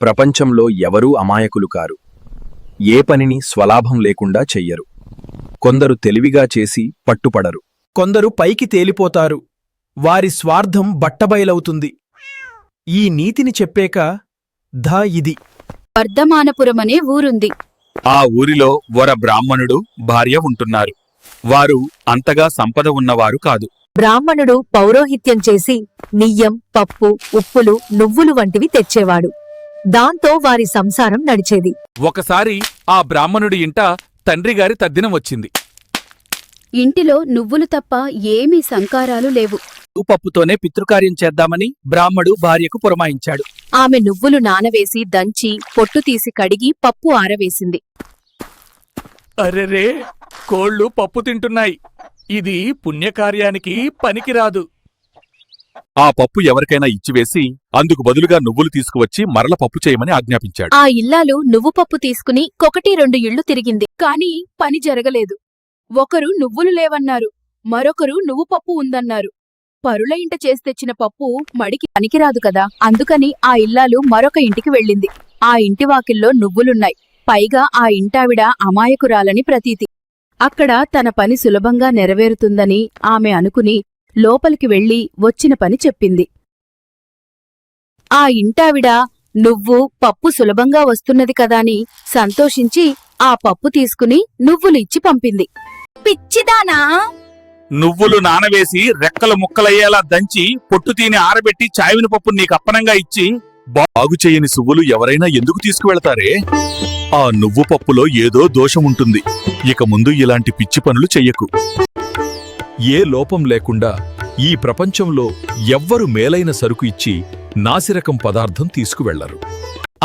ప్రపంచంలో ఎవరూ అమాయకులు కారు. ఏ పనిని స్వలాభం లేకుండా చెయ్యరు. కొందరు తెలివిగా చేసి పట్టుపడరు. కొందరు పైకి తేలిపోతారు. వారి స్వార్థం బట్టబయలవుతుంది. ఈ నీతిని చెప్పేక ఇది వర్ధమానపురమనే ఊరుంది. ఆ ఊరిలో వర బ్రాహ్మణుడు భార్య ఉంటున్నారు. వారు అంతగా సంపద ఉన్నవారు కాదు. బ్రాహ్మణుడు పౌరోహిత్యం చేసి నియ్యం, పప్పు, ఉప్పులు, నువ్వులు వంటివి తెచ్చేవాడు. దాంతో వారి సంసారం నడిచేది. ఒకసారి ఆ బ్రాహ్మణుడి ఇంట తండ్రిగారి తద్దినం వచ్చింది. ఇంటిలో నువ్వులు తప్ప ఏమీ సంకారాలు లేవు. పప్పుతోనే పితృకార్యం చేద్దామని బ్రాహ్మడు భార్యకు పురమాయించాడు. ఆమె నువ్వులు నానవేసి దంచి పొట్టు తీసి కడిగి పప్పు ఆరవేసింది. అరెరే, కోళ్లు పప్పు తింటున్నాయి. ఇది పుణ్యకార్యానికి పనికిరాదు. ఆ పప్పు ఎవరికైనా ఇచ్చివేసి అందుకు బదులుగా నువ్వులు తీసుకువచ్చి మరల పప్పు చేయమని ఆజ్ఞాపించాడు. ఆ ఇల్లాలు నువ్వు పప్పు తీసుకుని 1-2 ఇళ్లు తిరిగింది. కాని పని జరగలేదు. ఒకరు నువ్వులు లేవన్నారు, మరొకరు నువ్వు పప్పు ఉందన్నారు. పరుల ఇంట చేసి తెచ్చిన పప్పు మడికి పనికిరాదు కదా. అందుకని ఆ ఇల్లాలు మరొక ఇంటికి వెళ్ళింది. ఆ ఇంటి వాకిల్లో నువ్వులున్నాయి. పైగా ఆ ఇంటావిడ అమాయకురాలని ప్రతీతి. అక్కడ తన పని సులభంగా నెరవేరుతుందని ఆమె అనుకుని లోపలికి వెళ్లి వచ్చిన పని చెప్పింది. ఆ ఇంటావిడ నువ్వు పప్పు సులభంగా వస్తున్నది కదాని సంతోషించి ఆ పప్పు తీసుకుని నువ్వులు ఇచ్చి పంపింది. పిచ్చిదానా! నువ్వులు నానవేసి రెక్కలు ముక్కలయ్యేలా దంచి పొట్టు తీని ఆరబెట్టి చావిని పప్పు నీకప్పనంగా ఇచ్చి బాగుచేయని సువ్వులు ఎవరైనా ఎందుకు తీసుకువెళతారే? ఆ నువ్వు పప్పులో ఏదో దోషముంటుంది. ఇక ముందు ఇలాంటి పిచ్చి పనులు చెయ్యకు. ఏ లోపం లేకుండా ఈ ప్రపంచంలో ఎవ్వరు మేలైన సరుకు ఇచ్చి నాసిరకం పదార్థం తీసుకువెళ్లరు.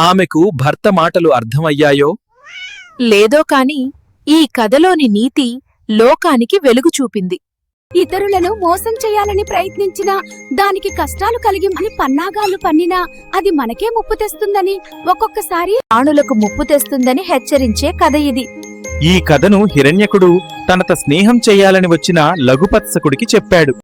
ఆమెకు భర్త మాటలు అర్థమయ్యాయో లేదో కాని ఈ కథలోని నీతి లోకానికి వెలుగు చూపింది. ఇతరులను మోసం చేయాలని ప్రయత్నించినా, దానికి కష్టాలు కలిగి పన్నాగాలు పన్నినా అది మనకే ముప్పు తెస్తుందని, ఒక్కొక్కసారి ప్రాణులకు ముప్పు తెస్తుందని హెచ్చరించే కథ ఇది. ఈ కథను హిరణ్యకుడు తనత స్నేహం చెయ్యాలని వచ్చిన లఘుపత్సకుడికి చెప్పాడు.